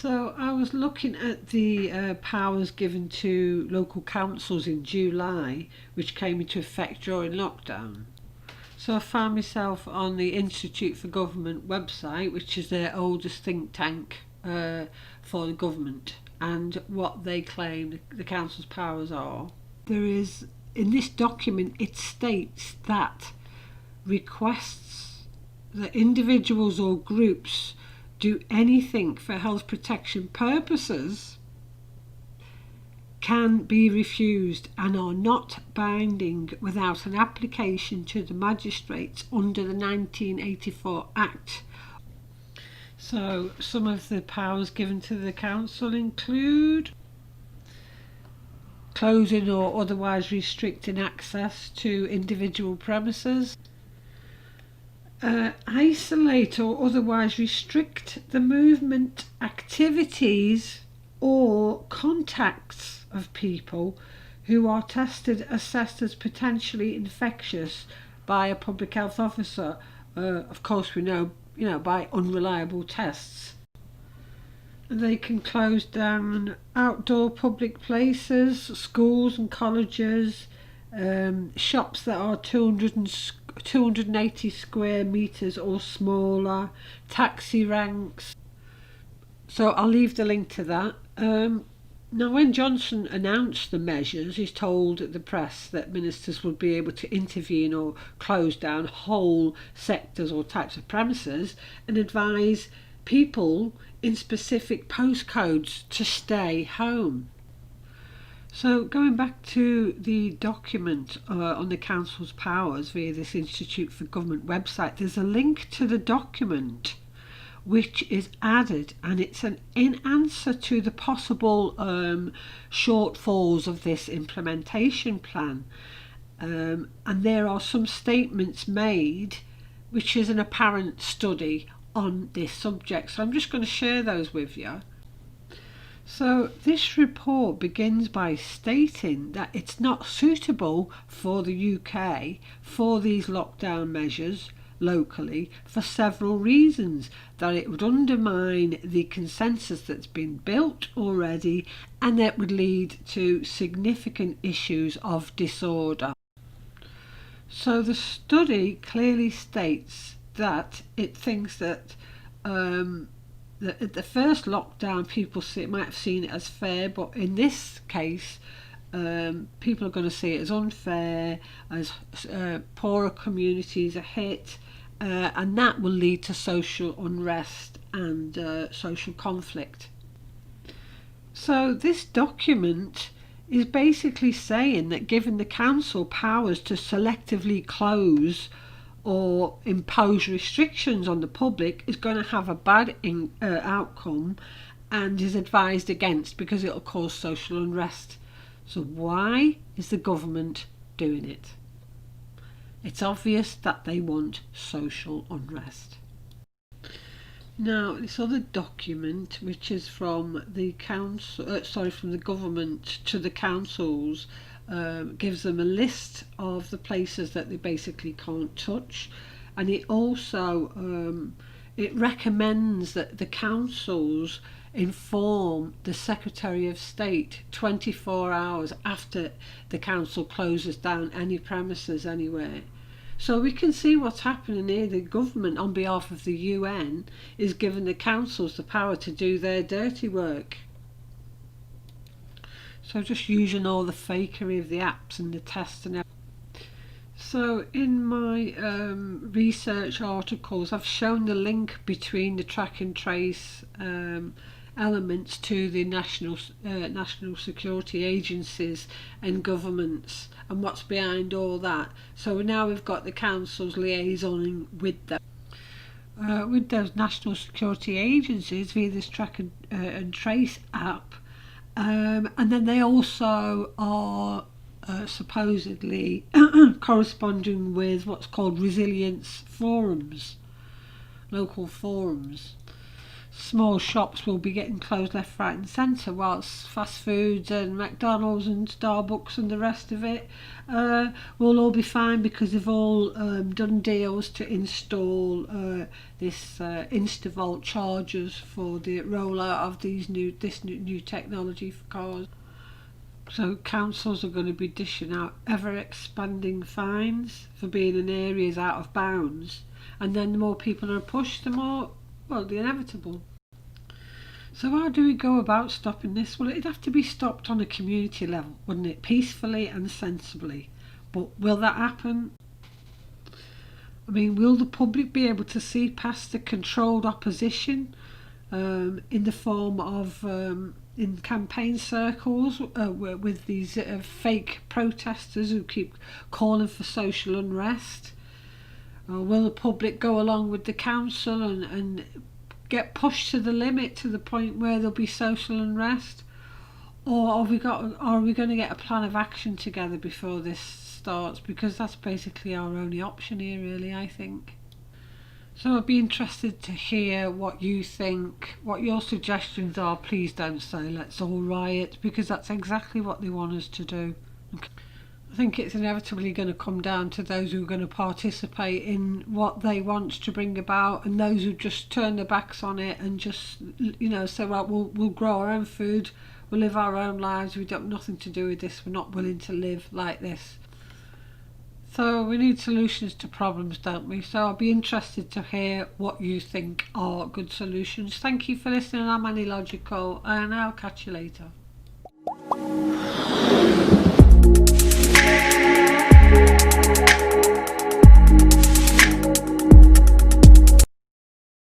So I was looking at the powers given to local councils in July, which came into effect during lockdown. So I found myself on the Institute for Government website, which is their oldest think tank for the government, and what they claim the council's powers are. There is, in this document, it states that requests that individuals or groups do anything for health protection purposes can be refused and are not binding without an application to the magistrates under the 1984 Act. So some of the powers given to the council include closing or otherwise restricting access to individual premises, isolate or otherwise restrict the movement, activities or contacts of people who are tested, assessed as potentially infectious by a public health officer. Of course, we know, by unreliable tests. They can close down outdoor public places, schools and colleges, shops that are 280 square metres or smaller, taxi ranks. So I'll leave the link to that. Now, when Johnson announced the measures, he told the press that ministers would be able to intervene or close down whole sectors or types of premises and advise people in specific postcodes to stay home. So going back to the document on the council's powers via this Institute for Government website, there's a link to the document which is added, and it's in answer to the possible shortfalls of this implementation plan, and there are some statements made which is an apparent study on this subject, so I'm just going to share those with you. So this report begins by stating that it's not suitable for the UK for these lockdown measures locally for several reasons, that it would undermine the consensus that's been built already and that would lead to significant issues of disorder. So the study clearly states that it thinks that at the first lockdown people might have seen it as fair, but in this case people are going to see it as unfair, as poorer communities are hit, and that will lead to social unrest and social conflict. So this document is basically saying that giving the council powers to selectively close or impose restrictions on the public is going to have a bad outcome and is advised against because it will cause social unrest. So why is the government doing it? It's obvious that they want social unrest. Now, this other document, which is from the from the government to the councils, gives them a list of the places that they basically can't touch, and it also it recommends that the councils inform the Secretary of State 24 hours after the council closes down any premises anywhere. So we can see what's happening here. The government, on behalf of the UN, is giving the councils the power to do their dirty work. So just using all the fakery of the apps and the tests and everything. So in my research articles, I've shown the link between the track and trace elements to the national security agencies and governments and what's behind all that. So now we've got the councils liaisoning with them. With those national security agencies via this track and trace app, and then they also are supposedly corresponding with what's called resilience forums, local forums. small shops will be getting closed left, right and centre, whilst fast foods and McDonald's and Starbucks and the rest of it will all be fine, because they've all done deals to install this Instavolt chargers for the rollout of this new technology for cars. So councils are going to be dishing out ever expanding fines for being in areas out of bounds, and then the more people are pushed, the more, well, the inevitable. So how do we go about stopping this? Well, it'd have to be stopped on a community level, wouldn't it? Peacefully and sensibly. But will that happen? I mean, will the public be able to see past the controlled opposition in the form of in campaign circles with these fake protesters who keep calling for social unrest? Will the public go along with the council and get pushed to the limit, to the point where there'll be social unrest? Or are we going to get a plan of action together before this starts? Because that's basically our only option here, really, I think. So I'd be interested to hear what you think, what your suggestions are. Please don't say let's all riot, because that's exactly what they want us to do. I think it's inevitably going to come down to those who are going to participate in what they want to bring about, and those who just turn their backs on it and just, say, right, we'll grow our own food, we'll live our own lives, we don't have nothing to do with this, we're not willing to live like this. So we need solutions to problems, don't we? So I'll be interested to hear what you think are good solutions. Thank you for listening. I'm Annie Logical, and I'll catch you later.